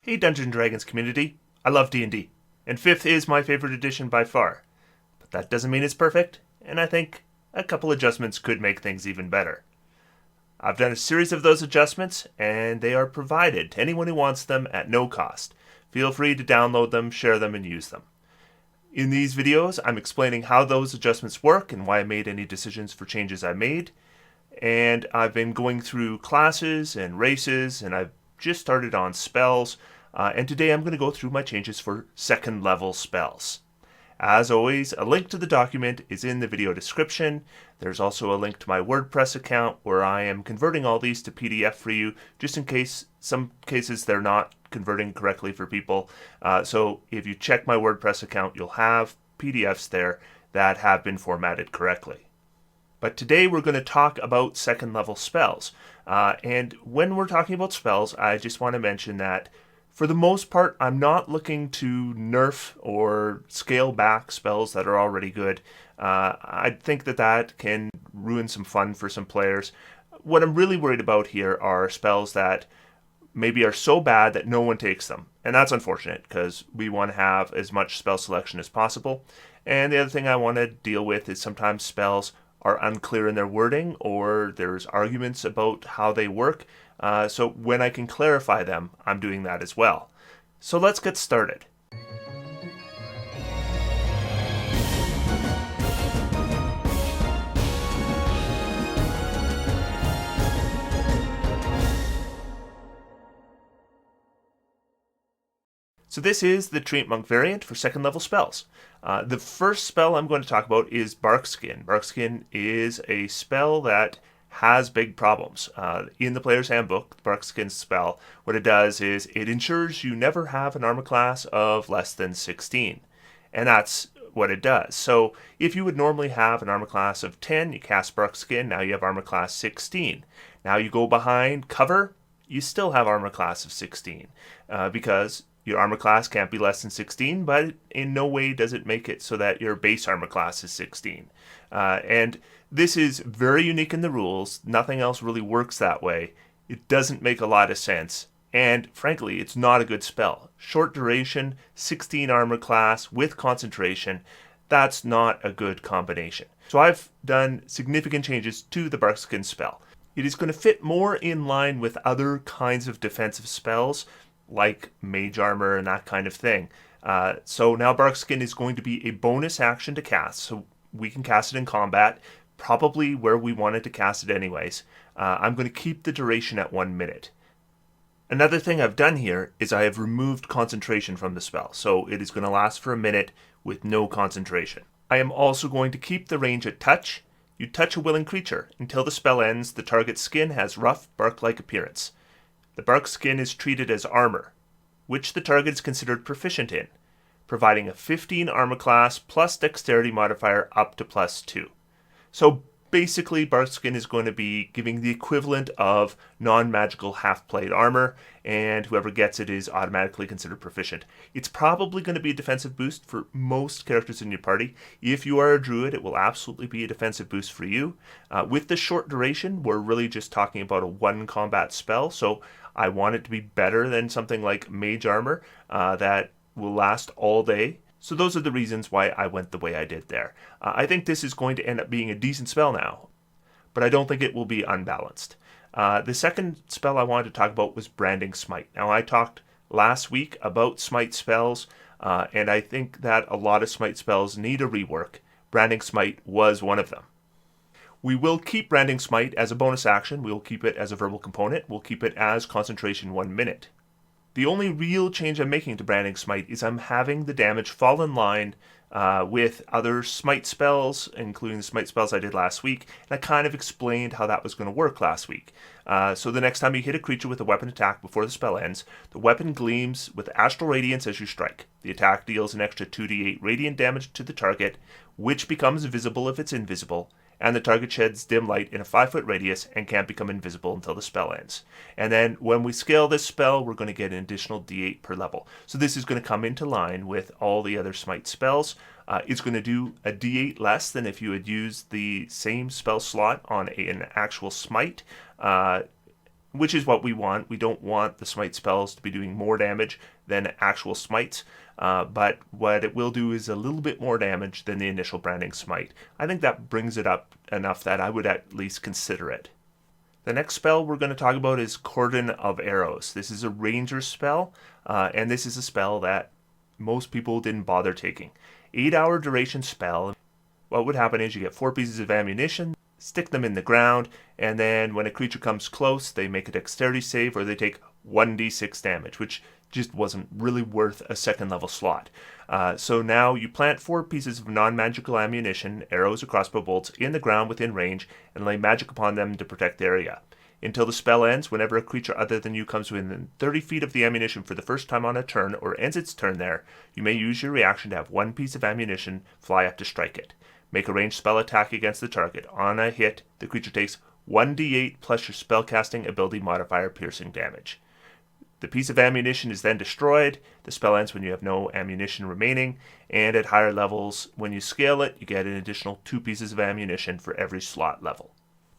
Hey Dungeons & Dragons community, I love D&D, and 5th is my favorite edition by far. But that doesn't mean it's perfect, and I think a couple adjustments could make things even better. I've done a series of those adjustments, and they are provided to anyone who wants them at no cost. Feel free to download them, share them, and use them. In these videos, I'm explaining how those adjustments work and why I made any decisions for changes I made. And I've been going through classes and races, and I've just started on spells. And today I'm going to go through my changes for second level spells. As always, a link to the document is in the video description. There's also a link to my WordPress account where I am converting all these to PDF for you, just in case some cases they're not converting correctly for people. So if you check my WordPress account, you'll have PDFs there that have been formatted correctly. But today we're going to talk about second level spells. And when we're talking about spells, I just want to mention that for the most part, I'm not looking to nerf or scale back spells that are already good. I think that can ruin some fun for some players. What I'm really worried about here are spells that maybe are so bad that no one takes them. And that's unfortunate because we want to have as much spell selection as possible. And the other thing I want to deal with is sometimes spells are unclear in their wording or there's arguments about how they work. So when I can clarify them, I'm doing that as well. So let's get started. So this is the Treantmonk Variant for second level spells. The first spell I'm going to talk about is Barkskin. Barkskin is a spell that has big problems. In the player's handbook, the Barkskin spell, what it does is it ensures you never have an armor class of less than 16. And that's what it does. So if you would normally have an armor class of 10, you cast Barkskin, now you have armor class 16. Now you go behind cover, you still have armor class of 16 because your armor class can't be less than 16, but in no way does it make it so that your base armor class is 16. And this is very unique in the rules. Nothing else really works that way. It doesn't make a lot of sense. And frankly, it's not a good spell. Short duration, 16 armor class with concentration, that's not a good combination. So I've done significant changes to the Barkskin spell. It is going to fit more in line with other kinds of defensive spells, like mage armor and that kind of thing. So now Barkskin is going to be a bonus action to cast. So we can cast it in combat, probably where we wanted to cast it anyways. I'm going to keep the duration at 1 minute. Another thing I've done here is I have removed concentration from the spell. So it is going to last for a minute with no concentration. I am also going to keep the range at touch. You touch a willing creature. Until the spell ends, the target's skin has rough, bark-like appearance. The bark skin is treated as armor, which the target is considered proficient in, providing a 15 armor class plus dexterity modifier up to +2. So basically, Barkskin is going to be giving the equivalent of non-magical half-plate armor, and whoever gets it is automatically considered proficient. It's probably going to be a defensive boost for most characters in your party. If you are a druid, it will absolutely be a defensive boost for you. With the short duration, we're really just talking about a one combat spell, so I want it to be better than something like mage armor that will last all day. So those are the reasons why I went the way I did there. I think this is going to end up being a decent spell now, but I don't think it will be unbalanced. The second spell I wanted to talk about was Branding Smite. Now I talked last week about Smite spells, and I think that a lot of Smite spells need a rework. Branding Smite was one of them. We will keep Branding Smite as a bonus action. We'll keep it as a verbal component. We'll keep it as concentration 1 minute. The only real change I'm making to Branding Smite is I'm having the damage fall in line with other Smite spells, including the Smite spells I did last week, and I kind of explained how that was going to work last week. So the next time you hit a creature with a weapon attack before the spell ends, the weapon gleams with astral radiance as you strike. The attack deals an extra 2d8 radiant damage to the target, which becomes visible if it's invisible, and the target sheds dim light in a 5-foot radius and can't become invisible until the spell ends. And then when we scale this spell, we're going to get an additional d8 per level. So this is going to come into line with all the other Smite spells. It's going to do a d8 less than if you had used the same spell slot on an actual Smite. which is what we want. We don't want the smite spells to be doing more damage than actual smites, but what it will do is a little bit more damage than the initial branding smite. I think that brings it up enough that I would at least consider it. The next spell we're going to talk about is Cordon of Arrows. This is a ranger spell, and this is a spell that most people didn't bother taking. 8-hour duration spell. What would happen is you get 4 pieces of ammunition, stick them in the ground, and then when a creature comes close, they make a dexterity save or they take 1d6 damage, which just wasn't really worth a second level slot. So now you plant 4 pieces of non-magical ammunition, arrows or crossbow bolts, in the ground within range and lay magic upon them to protect the area. Until the spell ends, whenever a creature other than you comes within 30 feet of the ammunition for the first time on a turn or ends its turn there, you may use your reaction to have 1 piece of ammunition fly up to strike it. Make a ranged spell attack against the target. On a hit, the creature takes 1d8 plus your spellcasting ability modifier piercing damage. The piece of ammunition is then destroyed. The spell ends when you have no ammunition remaining, and at higher levels, when you scale it, you get an additional 2 pieces of ammunition for every slot level.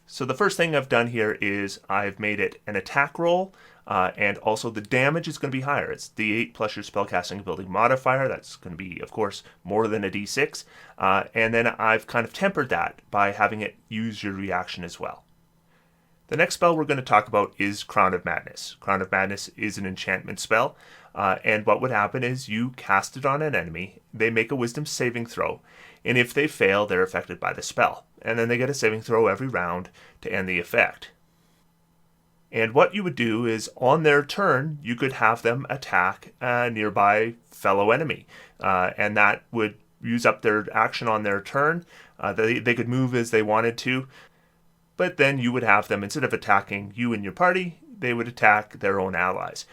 So the first thing I've done here is I've made it an attack roll, and also the damage is going to be higher. It's d8 plus your spellcasting ability modifier. That's going to be, of course, more than a d6. And then I've kind of tempered that by having it use your reaction as well. The next spell we're going to talk about is Crown of Madness. Crown of Madness is an enchantment spell, and what would happen is you cast it on an enemy, they make a wisdom saving throw, and if they fail, they're affected by the spell. And then they get a saving throw every round to end the effect. And what you would do is, on their turn, you could have them attack a nearby fellow enemy. And that would use up their action on their turn. They could move as they wanted to. But then you would have them, instead of attacking you and your party, they would attack their own allies.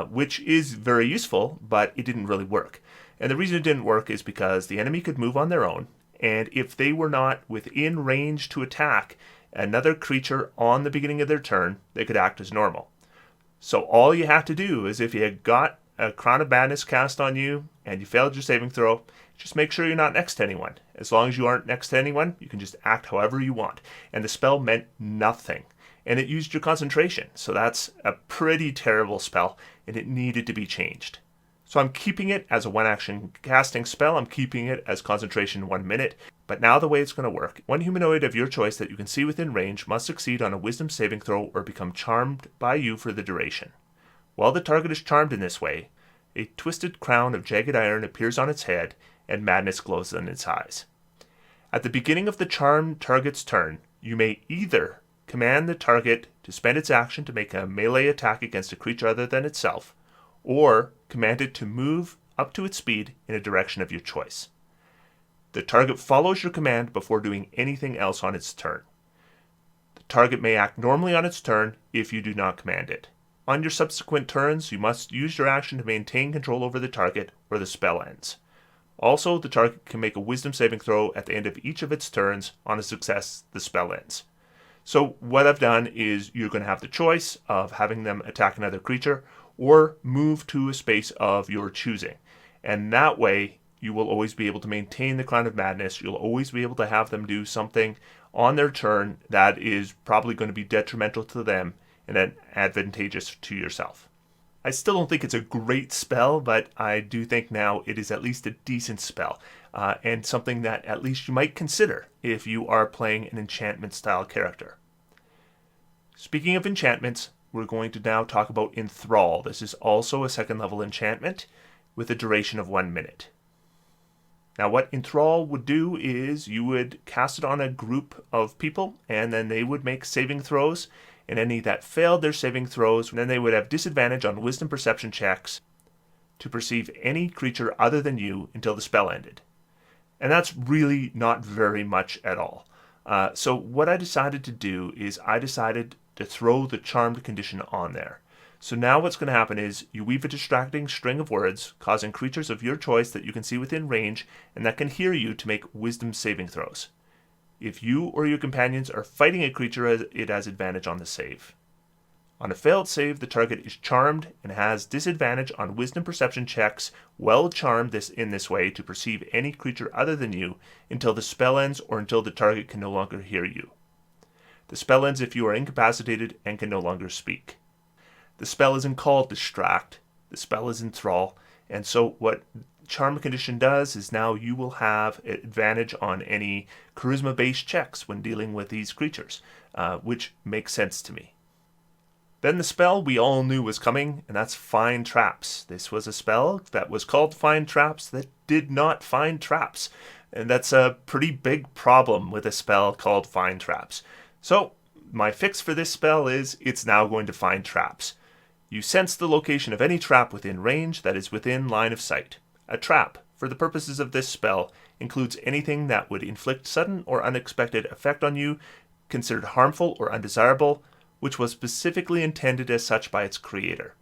Which is very useful, but it didn't really work. And the reason it didn't work is because the enemy could move on their own. And if they were not within range to attack another creature on the beginning of their turn, they could act as normal. So all you have to do is, if you had got a Crown of Madness cast on you and you failed your saving throw, just make sure you're not next to anyone. As long as you aren't next to anyone, you can just act however you want. And the spell meant nothing. And it used your concentration. So that's a pretty terrible spell, and it needed to be changed. So I'm keeping it as a 1-action casting spell. I'm keeping it as concentration 1 minute. But now the way it's going to work: 1 humanoid of your choice that you can see within range must succeed on a wisdom saving throw or become charmed by you for the duration. While the target is charmed in this way, a twisted crown of jagged iron appears on its head, and madness glows in its eyes. At the beginning of the charmed target's turn, you may either command the target to spend its action to make a melee attack against a creature other than itself, or command it to move up to its speed in a direction of your choice. The target follows your command before doing anything else on its turn. The target may act normally on its turn if you do not command it. On your subsequent turns, you must use your action to maintain control over the target, or the spell ends. Also, the target can make a wisdom saving throw at the end of each of its turns. On a success, the spell ends. So what I've done is, you're going to have the choice of having them attack another creature or move to a space of your choosing. And that way, you will always be able to maintain the Crown of Madness. You'll always be able to have them do something on their turn that is probably going to be detrimental to them and then advantageous to yourself. I still don't think it's a great spell, but I do think now it is at least a decent spell, and something that at least you might consider if you are playing an enchantment style character. Speaking of enchantments, we're going to now talk about Enthrall. This is also a second level enchantment with a duration of 1 minute. Now what Enthrall would do is, you would cast it on a group of people, and then they would make saving throws, and any that failed their saving throws, then they would have disadvantage on wisdom perception checks to perceive any creature other than you until the spell ended. And that's really not very much at all. So what I decided to do is, I decided to throw the charmed condition on there. So now what's going to happen is, you weave a distracting string of words, causing creatures of your choice that you can see within range and that can hear you to make wisdom saving throws. If you or your companions are fighting a creature, it has advantage on the save. On a failed save, the target is charmed and has disadvantage on wisdom perception checks while charmed in this way to perceive any creature other than you until the spell ends or until the target can no longer hear you. The spell ends if you are incapacitated and can no longer speak. The spell isn't called Distract. The spell is Thrall. And so what Charm Condition does is now you will have advantage on any charisma-based checks when dealing with these creatures, which makes sense to me. Then the spell we all knew was coming, and that's Find Traps. This was a spell that was called Find Traps that did not find traps. And that's a pretty big problem with a spell called Find Traps. So my fix for this spell is it's now going to find traps. You sense the location of any trap within range that is within line of sight. A trap, for the purposes of this spell, includes anything that would inflict sudden or unexpected effect on you, considered harmful or undesirable, which was specifically intended as such by its creator.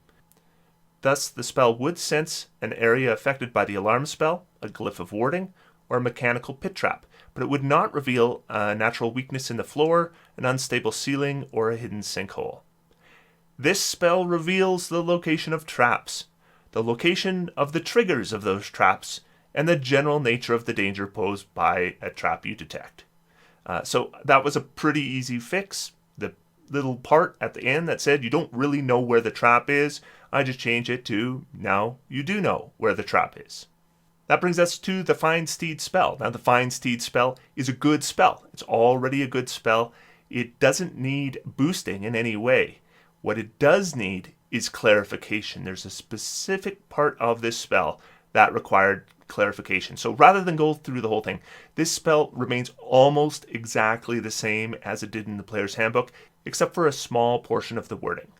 Thus, the spell would sense an area affected by the alarm spell, a glyph of warding, or a mechanical pit trap, but it would not reveal a natural weakness in the floor, an unstable ceiling, or a hidden sinkhole. This spell reveals the location of traps, the location of the triggers of those traps, and the general nature of the danger posed by a trap you detect. So that was a pretty easy fix. The little part at the end that said you don't really know where the trap is, I just changed it to now you do know where the trap is. That brings us to the Find Steed spell. Now the Find Steed spell is a good spell. It's already a good spell. It doesn't need boosting in any way. What it does need is clarification. There's a specific part of this spell that required clarification. So rather than go through the whole thing, this spell remains almost exactly the same as it did in the player's handbook, except for a small portion of the wording.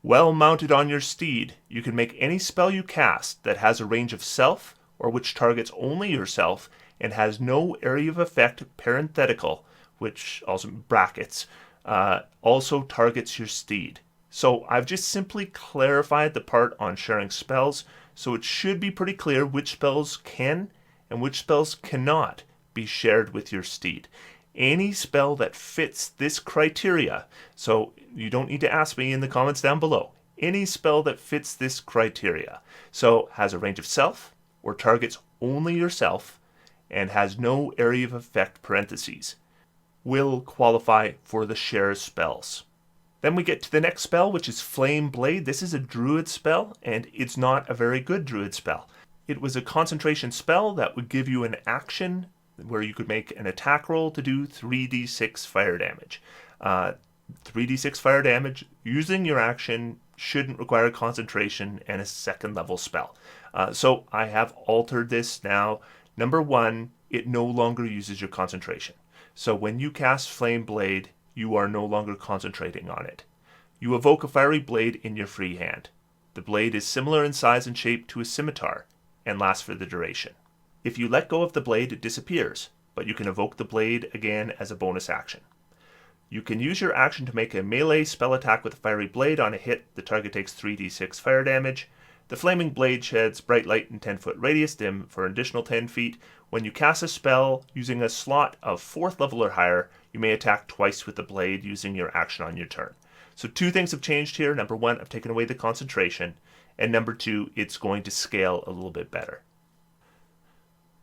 Well mounted on your steed, you can make any spell you cast that has a range of self or which targets only yourself and has no area of effect parenthetical, which also brackets, also targets your steed. So I've just simply clarified the part on sharing spells, so it should be pretty clear which spells can and which spells cannot be shared with your steed. Any spell that fits this criteria, so you don't need to ask me in the comments down below, any spell that fits this criteria, so has a range of self or targets only yourself and has no area of effect parentheses, will qualify for the share spells. Then we get to the next spell, which is Flame Blade. This is a druid spell, and it's not a very good druid spell. It was a concentration spell that would give you an action where you could make an attack roll to do 3d6 fire damage. 3d6 fire damage using your action shouldn't require concentration and a second level spell. So I have altered this now. Number one, it no longer uses your concentration. So when you cast Flame Blade, you are no longer concentrating on it. You evoke a fiery blade in your free hand. The blade is similar in size and shape to a scimitar and lasts for the duration. If you let go of the blade, it disappears, but you can evoke the blade again as a bonus action. You can use your action to make a melee spell attack with a fiery blade. On a hit, the target takes 3d6 fire damage. The flaming blade sheds bright light in 10-foot radius, dim for an additional 10 feet. When you cast a spell using a slot of 4th level or higher, you may attack twice with the blade using your action on your turn. So two things have changed here. Number one, I've taken away the concentration. And number two, it's going to scale a little bit better.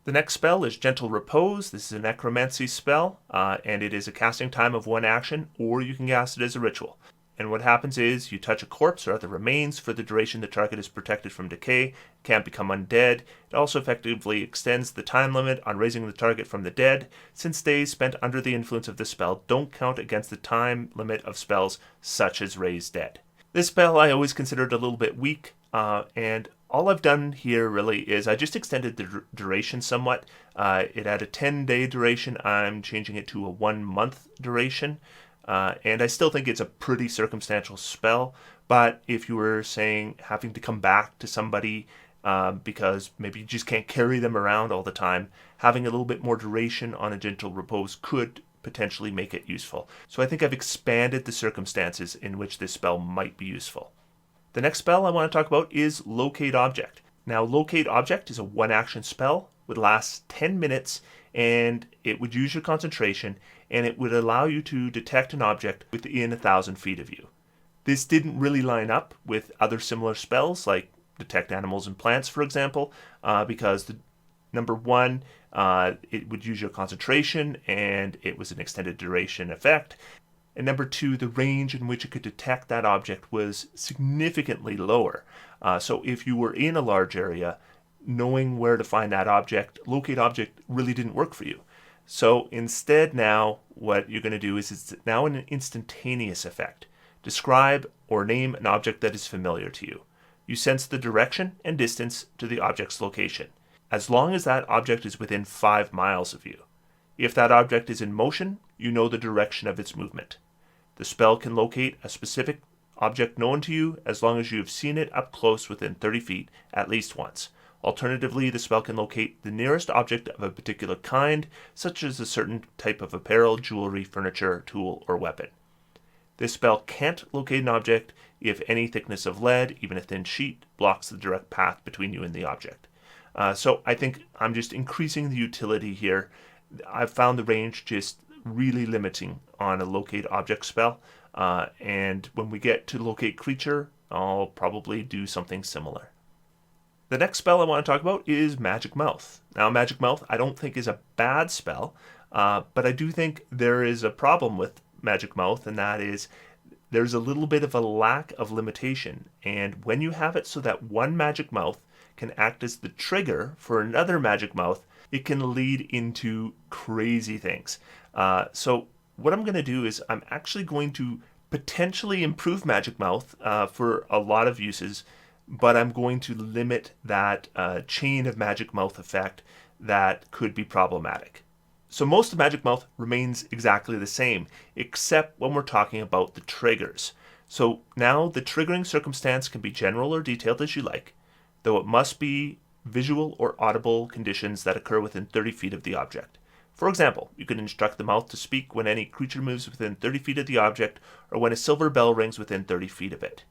The next spell is Gentle Repose. This is a necromancy spell, and it is a casting time of 1 action, or you can cast it as a ritual. And what happens is you touch a corpse or other remains for the duration the target is protected from decay, can't become undead. It also effectively extends the time limit on raising the target from the dead, since days spent under the influence of this spell don't count against the time limit of spells such as Raise Dead. This spell I always considered a little bit weak, and all I've done here really is I just extended the duration somewhat. It had a 10-day duration. I'm changing it to a 1-month duration. And I still think it's a pretty circumstantial spell, but if you were saying having to come back to somebody because maybe you just can't carry them around all the time, having a little bit more duration on a Gentle Repose could potentially make it useful. So I think I've expanded the circumstances in which this spell might be useful. The next spell I want to talk about is Locate Object. Now, Locate Object is a 1-action spell, would last 10 minutes, and it would use your concentration, and it would allow you to detect an object within 1,000 feet of you. This didn't really line up with other similar spells, like Detect Animals and Plants, for example, because number one, it would use your concentration, and it was an extended duration effect. And number two, the range in which it could detect that object was significantly lower. So if you were in a large area, knowing where to find that object, locate object, really didn't work for you. So instead now, what you're going to do is it's now an instantaneous effect. Describe or name an object that is familiar to you. You sense the direction and distance to the object's location, as long as that object is within 5 miles of you. If that object is in motion, you know the direction of its movement. The spell can locate a specific object known to you as long as you have seen it up close within 30 feet at least once. Alternatively, the spell can locate the nearest object of a particular kind, such as a certain type of apparel, jewelry, furniture, tool, or weapon. This spell can't locate an object if any thickness of lead, even a thin sheet, blocks the direct path between you and the object. So I think I'm just increasing the utility here. I've found the range just really limiting on a locate object spell, and when we get to locate creature, I'll probably do something similar. The next spell I want to talk about is Magic Mouth. Now, Magic Mouth I don't think is a bad spell, but I do think there is a problem with Magic Mouth, and that is there's a little bit of a lack of limitation. And when you have it so that one Magic Mouth can act as the trigger for another Magic Mouth, it can lead into crazy things. So what I'm going to do is I'm actually going to potentially improve Magic Mouth for a lot of uses, but I'm going to limit that chain of Magic Mouth effect that could be problematic. So most of Magic Mouth remains exactly the same, except when we're talking about the triggers. So now the triggering circumstance can be general or detailed as you like, though it must be visual or audible conditions that occur within 30 feet of the object. For example, you can instruct the mouth to speak when any creature moves within 30 feet of the object, or when a silver bell rings within 30 feet of it.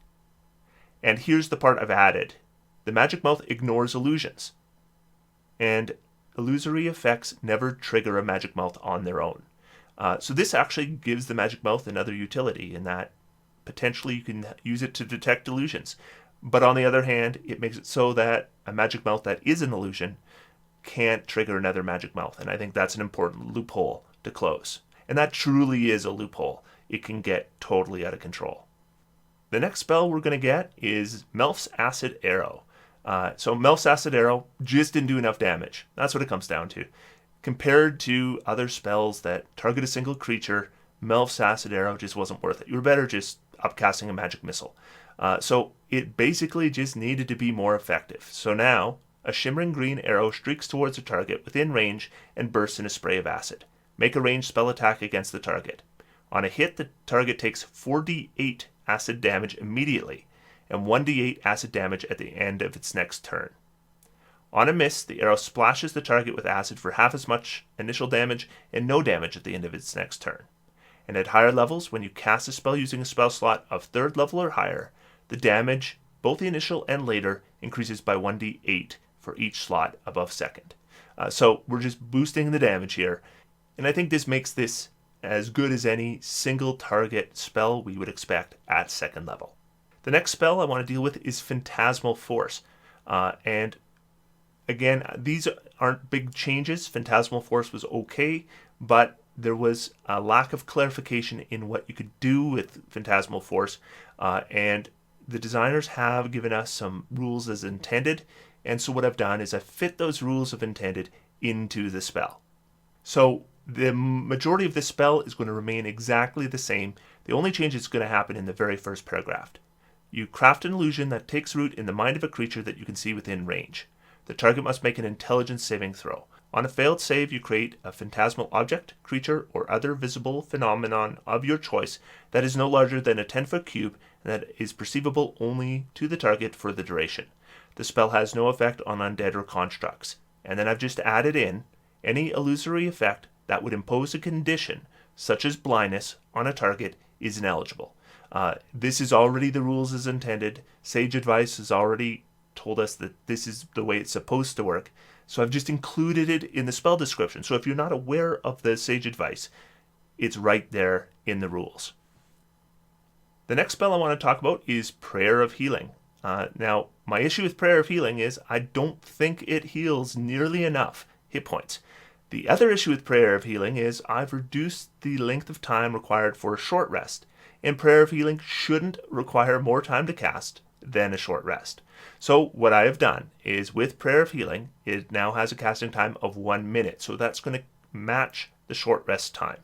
And here's the part I've added. The Magic Mouth ignores illusions, and illusory effects never trigger a Magic Mouth on their own. So this actually gives the Magic Mouth another utility in that potentially you can use it to detect illusions. But on the other hand, it makes it so that a Magic Mouth that is an illusion can't trigger another Magic Mouth. And I think that's an important loophole to close. And that truly is a loophole. It can get totally out of control. The next spell we're going to get is Melf's Acid Arrow. So Melf's Acid Arrow just didn't do enough damage. That's what it comes down to. Compared to other spells that target a single creature, Melf's Acid Arrow just wasn't worth it. You were better just upcasting a magic missile. So it basically just needed to be more effective. So now, a shimmering green arrow streaks towards a target within range and bursts in a spray of acid. Make a ranged spell attack against the target. On a hit, the target takes 4d8 acid damage immediately, and 1d8 acid damage at the end of its next turn. On a miss, the arrow splashes the target with acid for half as much initial damage and no damage at the end of its next turn. And at higher levels, when you cast a spell using a spell slot of 3rd level or higher, the damage, both the initial and later, increases by 1d8 for each slot above 2nd. So we're just boosting the damage here, and I think this makes this as good as any single target spell we would expect at 2nd level. The next spell I want to deal with is Phantasmal Force. And again, these aren't big changes. Phantasmal Force was okay, but there was a lack of clarification in what you could do with Phantasmal Force. And the designers have given us some rules as intended. And so what I've done is I've fit those rules of intended into the spell. So the majority of this spell is going to remain exactly the same. The only change is going to happen in the very first paragraph. You craft an illusion that takes root in the mind of a creature that you can see within range. The target must make an intelligence saving throw. On a failed save, you create a phantasmal object, creature, or other visible phenomenon of your choice that is no larger than a 10-foot cube and that is perceivable only to the target for the duration. The spell has no effect on undead or constructs. And then I've just added in any illusory effect that would impose a condition, such as blindness, on a target is ineligible. This is already the rules as intended. Sage Advice has already told us that this is the way it's supposed to work. So I've just included it in the spell description. So if you're not aware of the Sage Advice, it's right there in the rules. The next spell I want to talk about is Prayer of Healing. Now, my issue with Prayer of Healing is I don't think it heals nearly enough hit points. The other issue with Prayer of Healing is I've reduced the length of time required for a short rest, and Prayer of Healing shouldn't require more time to cast than a short rest. So what I have done is with Prayer of Healing, it now has a casting time of 1 minute, so that's going to match the short rest time.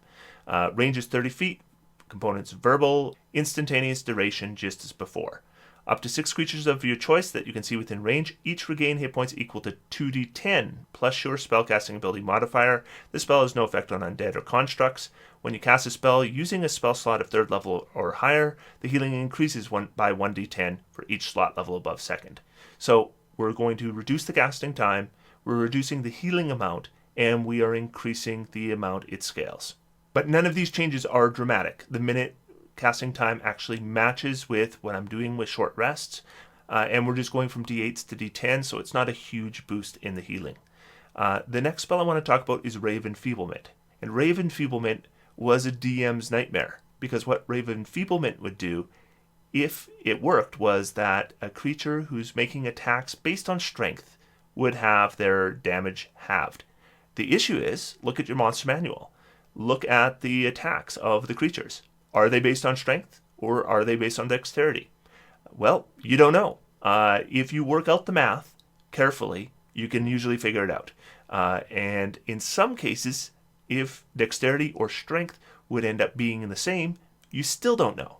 Range is 30 feet, components verbal, instantaneous duration just as before. Up to 6 creatures of your choice that you can see within range each regain hit points equal to 2d10 plus your spellcasting ability modifier. The spell has no effect on undead or constructs. When you cast a spell using a spell slot of 3rd level or higher, the healing increases by 1d10 for each slot level above 2nd. So we're going to reduce the casting time, we're reducing the healing amount, and we are increasing the amount it scales. But none of these changes are dramatic. The minute casting time actually matches with what I'm doing with short rests, and we're just going from d8s to d10, so it's not a huge boost in the healing. The next spell I want to talk about is Rave Enfeeblement. And Rave Enfeeblement was a DM's nightmare, because what Rave Enfeeblement would do, if it worked, was that a creature who's making attacks based on strength would have their damage halved. The issue is, look at your monster manual. Look at the attacks of the creatures. Are they based on strength or are they based on dexterity? Well, you don't know. If you work out the math carefully, you can usually figure it out. And in some cases, if dexterity or strength would end up being the same, you still don't know.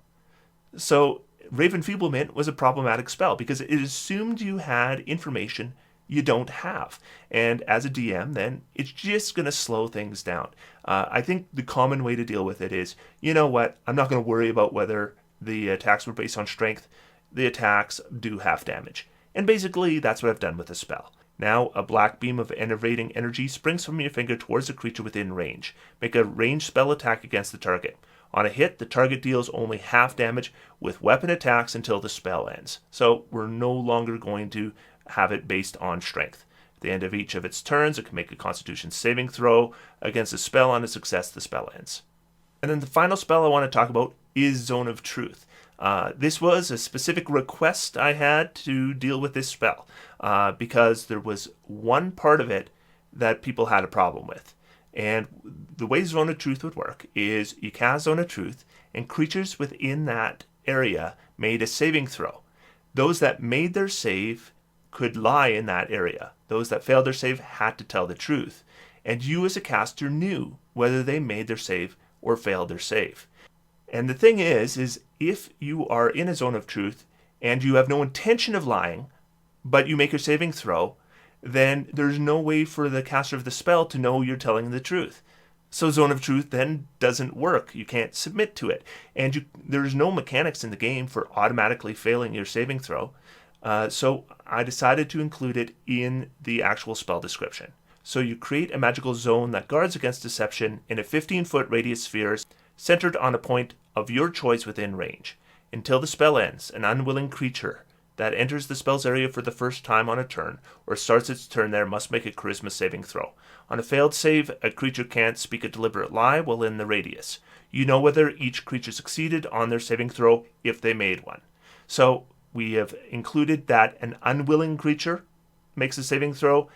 So Rave Enfeeblement was a problematic spell because it assumed you had information you don't have. And as a DM, then it's just going to slow things down. I think the common way to deal with it is, you know what, I'm not going to worry about whether the attacks were based on strength. The attacks do half damage. And basically, that's what I've done with the spell. Now, a black beam of enervating energy springs from your finger towards a creature within range. Make a ranged spell attack against the target. On a hit, the target deals only half damage with weapon attacks until the spell ends. So we're no longer going to have it based on strength. At the end of each of its turns, it can make a Constitution saving throw against a spell. On a success, the spell ends. And then the final spell I want to talk about is Zone of Truth. This was a specific request I had to deal with this spell because there was one part of it that people had a problem with. And the way Zone of Truth would work is you cast Zone of Truth, and creatures within that area made a saving throw. Those that made their save could lie in that area. Those that failed their save had to tell the truth. And you as a caster knew whether they made their save or failed their save. And the thing is if you are in a Zone of Truth and you have no intention of lying, but you make a saving throw, then there's no way for the caster of the spell to know you're telling the truth. So Zone of Truth then doesn't work. You can't submit to it. And there's no mechanics in the game for automatically failing your saving throw. So I decided to include it in the actual spell description. So you create a magical zone that guards against deception in a 15-foot radius sphere centered on a point of your choice within range. Until the spell ends, an unwilling creature that enters the spell's area for the first time on a turn or starts its turn there must make a charisma saving throw. On a failed save, a creature can't speak a deliberate lie while in the radius. You know whether each creature succeeded on their saving throw if they made one. So we have included that an unwilling creature makes a saving throw,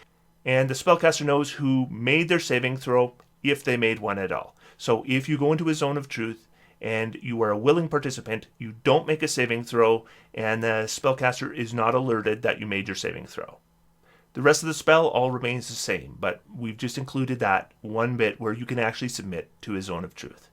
and the spellcaster knows who made their saving throw if they made one at all. So if you go into a Zone of Truth and you are a willing participant, you don't make a saving throw, and the spellcaster is not alerted that you made your saving throw. The rest of the spell all remains the same, but we've just included that one bit where you can actually submit to a Zone of Truth.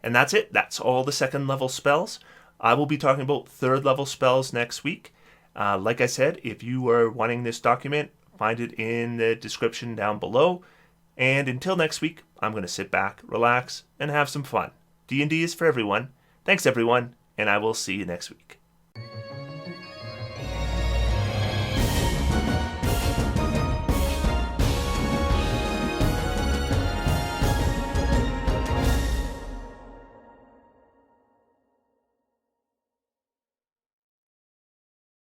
And that's it. That's all the 2nd level spells. I will be talking about 3rd level spells next week. Like I said, if you are wanting this document, find it in the description down below. And until next week, I'm going to sit back, relax, and have some fun. D&D is for everyone. Thanks everyone, and I will see you next week.